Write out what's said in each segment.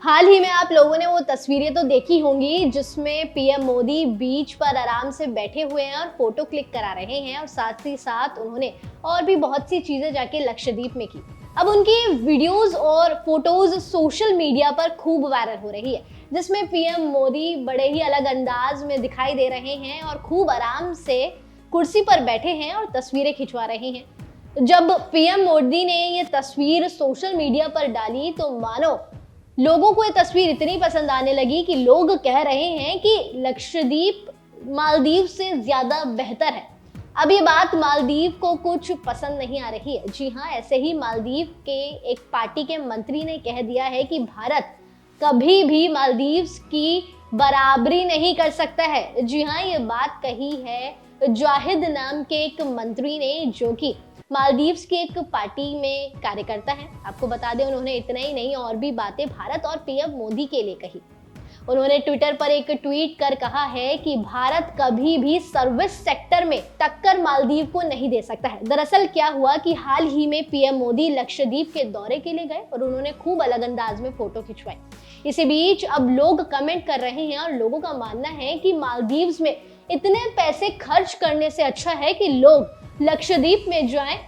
हाल ही में आप लोगों ने वो तस्वीरें तो देखी होंगी जिसमें पीएम मोदी बीच पर आराम से बैठे हुए हैं और फोटो क्लिक करा रहे हैं और साथ ही साथ उन्होंने और भी बहुत सी चीजें जाके लक्षद्वीप में की। अब उनकी वीडियोस और फोटोज सोशल मीडिया पर खूब वायरल हो रही है, जिसमें पीएम मोदी बड़े ही अलग अंदाज में दिखाई दे रहे हैं और खूब आराम से कुर्सी पर बैठे हैं और तस्वीरें खिंचवा रहे हैं। जब पीएम मोदी ने ये तस्वीर सोशल मीडिया पर डाली तो मानो लोगों को ये तस्वीर इतनी पसंद आने लगी कि लोग कह रहे हैं कि लक्षद्वीप मालदीव से ज्यादा बेहतर है। अब ये बात मालदीव को कुछ पसंद नहीं आ रही है। जी हाँ, ऐसे ही मालदीव के एक पार्टी के मंत्री ने कह दिया है कि भारत कभी भी मालदीव की बराबरी नहीं कर सकता है। जी हाँ, ये बात कही है जाहिद नाम के एक मंत्री ने, जो कि मालदीव्स की एक पार्टी में कार्यकर्ता है। आपको बता दें, उन्होंने इतना ही नहीं और भी बातें भारत और पीएम मोदी के लिए कही। उन्होंने ट्विटर पर एक ट्वीट कर कहा है कि भारत कभी भी सर्विस सेक्टर में टक्कर मालदीव को नहीं दे सकता है। दरअसल क्या हुआ कि हाल ही में पीएम मोदी लक्षद्वीप के दौरे के लिए गए और उन्होंने खूब अलग अंदाज में फोटो खिंचवाई। इसी बीच अब लोग कमेंट कर रहे हैं और लोगों का मानना है कि मालदीव्स में इतने पैसे खर्च करने से अच्छा है कि लोग लक्षद्वीप में जाएं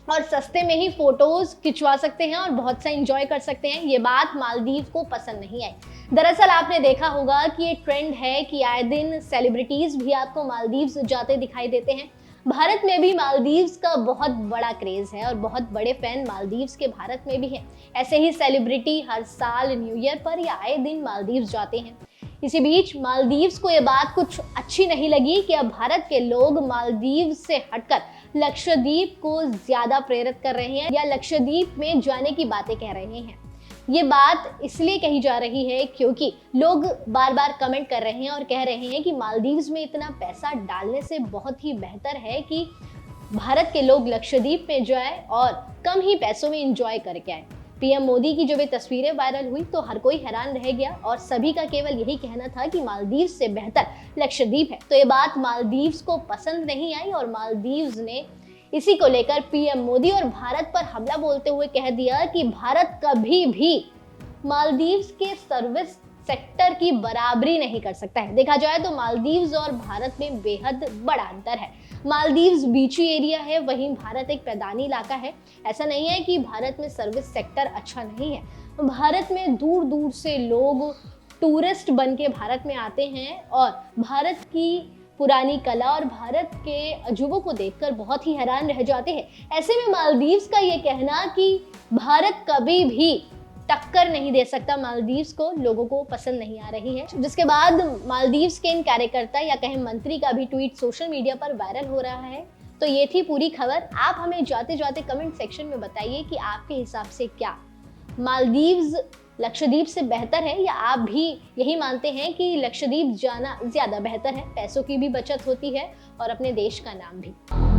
और सस्ते में ही फोटोज खिंचवा सकते हैं और बहुत सा एंजॉय कर सकते हैं। ये बात मालदीव को पसंद नहीं आई। दरअसल आपने देखा होगा कि ये ट्रेंड है कि आए दिन सेलिब्रिटीज भी आपको मालदीव्स जाते दिखाई देते हैं। भारत में भी मालदीव्स का बहुत बड़ा क्रेज है और बहुत बड़े फैन मालदीव्स के भारत में भी हैं। ऐसे ही सेलिब्रिटी हर साल न्यू ईयर पर या आए दिन मालदीव्स जाते हैं। इसी बीच मालदीव्स को ये बात कुछ अच्छी नहीं लगी कि अब भारत के लोग मालदीव से हटकर लक्षद्वीप को ज्यादा प्रेरित कर रहे हैं या लक्षद्वीप में जाने की बातें कह रहे हैं। ये बात इसलिए कही जा रही है क्योंकि लोग बार बार कमेंट कर रहे हैं और कह रहे हैं कि मालदीव्स में इतना पैसा डालने से बहुत ही बेहतर है कि भारत के लोग लक्षद्वीप में जाए और कम ही पैसों में एंजॉय करके आए। पीएम मोदी की जब ये तस्वीरें वायरल हुई तो हर कोई हैरान रह गया और सभी का केवल यही कहना था कि मालदीव्स से बेहतर लक्षद्वीप है। तो ये बात मालदीव्स को पसंद नहीं आई और मालदीव्स ने इसी को लेकर पीएम मोदी और भारत पर हमला बोलते हुए कह दिया कि भारत कभी भी मालदीव्स के सर्विस सेक्टर की बराबरी नहीं कर सकता है। देखा जाए तो मालदीव्स और भारत में बेहद बड़ा अंतर है। मालदीव्स बीची एरिया है, वहीं भारत एक मैदानी इलाका है। ऐसा नहीं है कि भारत में सर्विस सेक्टर अच्छा नहीं है। भारत में दूर दूर से लोग टूरिस्ट बन के भारत में आते हैं और भारत की पुरानी कला और भारत के अजूबों को देखकर बहुत ही हैरान रह जाते हैं। ऐसे में मालदीव्स का ये कहना कि भारत कभी भी टक्कर नहीं दे सकता मालदीव्स को, लोगों को पसंद नहीं आ रही है। जिसके बाद मालदीव्स के इन कार्यकर्ता या कहें मंत्री का भी ट्वीट सोशल मीडिया पर वायरल हो रहा है। तो ये थी पूरी खबर। आप हमें जाते जाते कमेंट सेक्शन में बताइए कि आपके हिसाब से क्या मालदीव्स लक्षद्वीप से बेहतर है या आप भी यही मानते हैं कि लक्षद्वीप जाना ज्यादा बेहतर है। पैसों की भी बचत होती है और अपने देश का नाम भी।